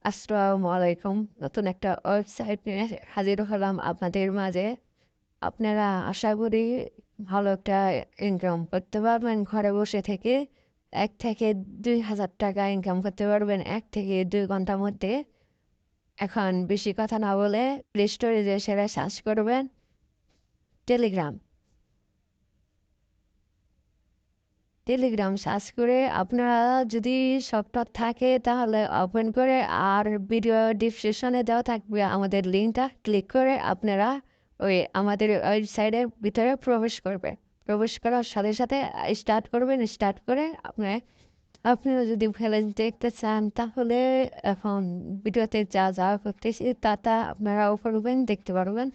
আসসালামু আলাইকুম। নতুন একটা ওয়েবসাইট নিয়ে হাজির হলাম আপনাদের মাঝে। আপনারা আশা করি ভালো একটা ইনকাম করতে পারবেন ঘরে বসে থেকে। ১ থেকে ২,০০০ টাকা ইনকাম করতে পারবেন ১ থেকে ২ ঘন্টার মধ্যে। এখন বেশি কথা না বলে প্লে স্টোরে যেয়ে সেটা সার্চ করবেন টেলিগ্রাম। টেলিগ্রাম সার্চ করে আপনারা যদি সফটওয়্যার থাকে তাহলে ওপেন করে আর ভিডিও ডিসক্রিপশনে দেওয়া থাকবে আমাদের লিঙ্কটা ক্লিক করে আপনারা ওই আমাদের ওয়েবসাইটের ভিতরে প্রবেশ করবে। প্রবেশ করার সাথে সাথে স্টার্ট করবেন। স্টার্ট করে আপনারা যদি ফেলেন দেখতে চান তাহলে এখন ভিডিওতে যা যা করতেছি তা আপনারাও করবেন, দেখতে পারবেন।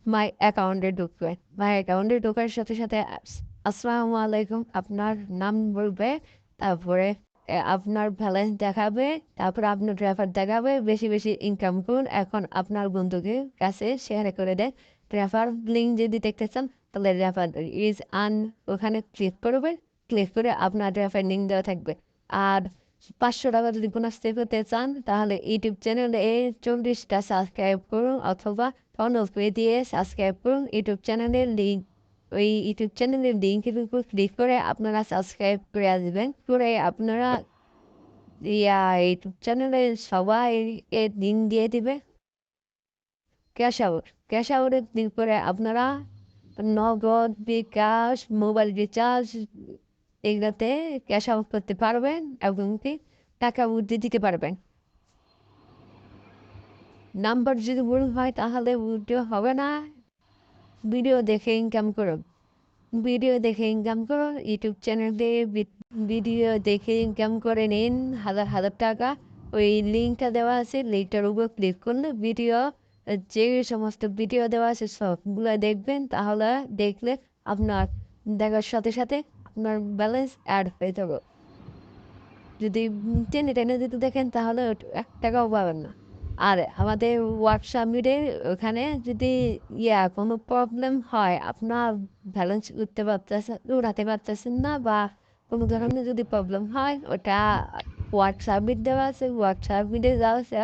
মাই অ্যাকাউন্টে ঢুকবেন। মাই অ্যাকাউন্টে ঢোকার সাথে সাথে আসসালামু আলাইকুম আপনার নাম বলবে। তারপরে আপনার ব্যালেন্স দেখাবে। তারপরে আপনার ড্রাইভার দেখাবে। বেশি বেশি ইনকাম করুন। এখন আপনার বন্ধুকে কাছে শেয়ার করে দেন। ড্রাইভার লিঙ্ক যদি দেখতে চান তাহলে ড্রাইভার ইজ আন ওখানে ক্লিক করবে। ক্লিক করে আপনার ড্রাইভার লিঙ্ক দেওয়া থাকবে। আর ৫০০ টাকা যদি বোনাস পেতে চান তাহলে ইউটিউব চ্যানেলে ৪০টা সাবস্ক্রাইব করুন অথবা ফলো পে দিয়ে সাবস্ক্রাইব করুন ইউটিউব চ্যানেলের লিঙ্ক। ওই ইউটিউব চ্যানেলের লিঙ্কের উপর ক্লিক করে আপনারা সাবস্ক্রাইব করে আসবেন। করে আপনারা ইউটিউব চ্যানেলে সবাই লিঙ্ক দিয়ে দিবে। ক্যাশ আউট ক্যাশ আউটে ক্লিক করে আপনারা নগদ, বিকাশ, মোবাইল রিচার্জ এগুলোতে ক্যাশ আউট করতে পারবেন এবং কি টাকা উঠিয়ে দিতে পারবেন। নাম্বার যদি ভুল হয় তাহলে উঠতে হবে না। ভিডিও দেখে ইনকাম করুন। ভিডিও দেখে ইনকাম করুন। ইউটিউব চ্যানেলে ভিডিও দেখে ইনকাম করে নিন হাজার হাজার টাকা। ওই লিঙ্কটা দেওয়া আছে, লিঙ্কটার উপর ক্লিক করলে ভিডিও যে সমস্ত ভিডিও দেওয়া আছে সবগুলো দেখবেন। তাহলে দেখলে আপনার দেখার সাথে সাথে আপনার ব্যালেন্স অ্যাড হয়ে যাবে। যদি টেনে টেনে যদি দেখেন তাহলে ১ টাকাও পাবেন না। আর আমাদের ওয়ার্কশপ মিটে ওখানে যদি কোনো প্রবলেম হয়, আপনার ব্যালেন্স উঠাতে পারতেছেন না বা কোনো ধরনের যদি প্রবলেম হয় ওটা ওয়ার্কশপ মিট দেওয়া আছে। ওয়ার্কশপ মিটে যাওয়া আছে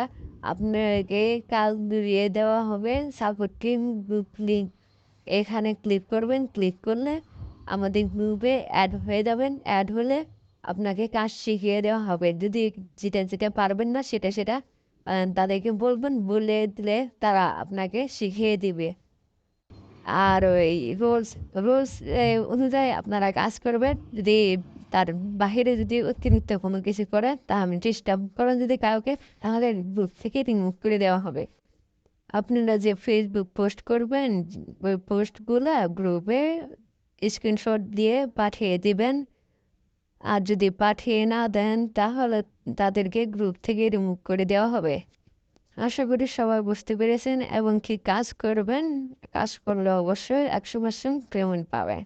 আপনাকে কাজ দিয়ে দেওয়া হবে সাপোর্ট টিম গ্রুপ লিঙ্ক। এখানে ক্লিক করবেন। ক্লিক করলে আমাদের গ্রুপে অ্যাড হয়ে যাবেন। অ্যাড হলে আপনাকে কাজ শিখিয়ে দেওয়া হবে। যদি যেটা যেটা পারবেন না সেটা সেটা তাদেরকে বলবেন। বলে দিলে তারা আপনাকে শিখিয়ে দিবে। আর ওই রুলস রুলস অনুযায়ী আপনারা কাজ করবেন। যদি তার বাহিরে যদি অতিরিক্ত কোনো কিছু করে তা আমি চেষ্টা করেন যদি কাউকে তাহলে গ্রুপ থেকে রিমুভ করে দেওয়া হবে। আপনারা যে ফেসবুক পোস্ট করবেন ওই পোস্টগুলো গ্রুপে স্ক্রিনশট দিয়ে পাঠিয়ে দিবেন। আর যদি পাঠিয়ে না দেন তাহলে তাদেরকে গ্রুপ থেকে রিমুভ করে দেওয়া হবে। আশা করি সবাই বুঝতে পেরেছেন এবং কি কাজ করবেন। কাজ করলে অবশ্যই ১০০% পেমেন্ট পাবেন।